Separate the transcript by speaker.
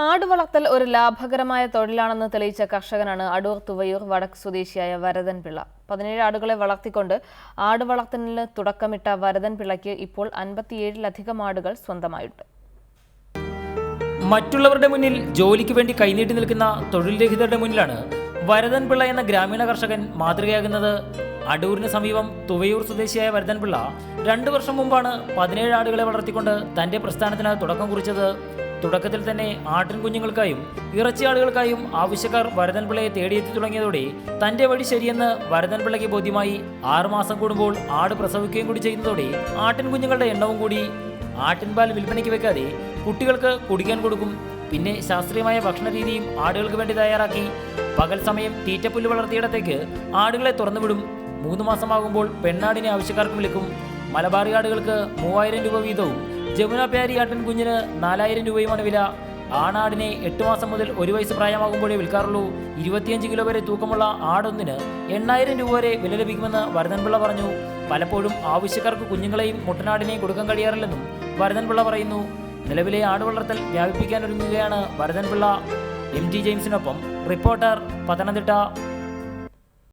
Speaker 1: ആട് വളർത്തൽ ഒരു ലാഭകരമായ തൊഴിലാണെന്ന് തെളിയിച്ച കർഷകനാണ് അടൂർ തുവയൂർ വടക്ക് സ്വദേശിയായ വരദൻ പിള്ള. 17 ആടുകളെ വളർത്തിക്കൊണ്ട് ആട് വളർത്തലിന് തുടക്കമിട്ട വരദൻ പിള്ളയ്ക്ക് ഇപ്പോൾ 57-ലധികം ആടുകൾ സ്വന്തമായിട്ടുണ്ട്.
Speaker 2: മറ്റുള്ളവരുടെ മുന്നിൽ ജോലിക്ക് വേണ്ടി കൈനീട്ടി നിൽക്കുന്ന തൊഴിൽ രഹിതരുടെ മുന്നിലാണ് വരദൻ പിള്ള എന്ന ഗ്രാമീണ കർഷകൻ മാതൃകയാകുന്നത്. അടൂരിന് സമീപം തുവയൂർ സ്വദേശിയായ വരദൻ പിള്ള 2 വർഷം മുമ്പാണ് 17 ആടുകളെ വളർത്തിക്കൊണ്ട് തന്റെ പ്രസ്ഥാനത്തിന് തുടക്കം കുറിച്ചത്. തുടക്കത്തിൽ തന്നെ ആട്ടിൻ കുഞ്ഞുങ്ങൾക്കായും ഇറച്ചിയാടുകൾക്കായും ആവശ്യക്കാർ വരദൻ പിള്ളയെ തേടിയെത്തി തുടങ്ങിയതോടെ തന്റെ വഴി ശരിയെന്ന് വരദൻ പിള്ളയ്ക്ക് ബോധ്യമായി. 6 മാസം കൂടുമ്പോൾ ആട് പ്രസവിക്കുകയും കൂടി ചെയ്യുന്നതോടെ ആട്ടിൻ കുഞ്ഞുങ്ങളുടെ എണ്ണവും കൂടി. ആട്ടിൻപാൽ വിൽപ്പനയ്ക്ക് വെക്കാതെ കുട്ടികൾക്ക് കുടിക്കാൻ കൊടുക്കും. പിന്നെ ശാസ്ത്രീയമായ ഭക്ഷണ രീതിയും ആടുകൾക്ക് വേണ്ടി തയ്യാറാക്കി പകൽ സമയം തീറ്റപ്പുല്ല് വളർത്തിയിടത്തേക്ക് ആടുകളെ തുറന്നുവിടും. 3 മാസമാകുമ്പോൾ പെണ്ണാടിനെ ആവശ്യക്കാർക്ക് വിളിക്കും. മലബാറി ആടുകൾക്ക് 3000 രൂപ വീതവും ജമുന പ്യാരി ആട്ടിൻ കുഞ്ഞിന് 4000 രൂപയുമാണ് വില. ആണാടിനെ 8 മാസം മുതൽ 1 വയസ്സ് പ്രായമാകുമ്പോഴേ വിൽക്കാറുള്ളൂ. 25 കിലോ വരെ തൂക്കമുള്ള ആടൊന്നിന് 8000 രൂപ വരെ വില ലഭിക്കുമെന്ന് വരദൻപിള്ള പറഞ്ഞു. പലപ്പോഴും ആവശ്യക്കാർക്ക് കുഞ്ഞുങ്ങളെയും മുട്ടനാടിനെയും കൊടുക്കാൻ കഴിയാറില്ലെന്നും വരദൻപിള്ള പറയുന്നു. നിലവിലെ ആട് വളർത്തൽ വ്യാപിപ്പിക്കാനൊരുങ്ങുകയാണ് വരദൻപിള്ള. MT ജെയിംസിനൊപ്പം റിപ്പോർട്ടർ, പത്തനംതിട്ട.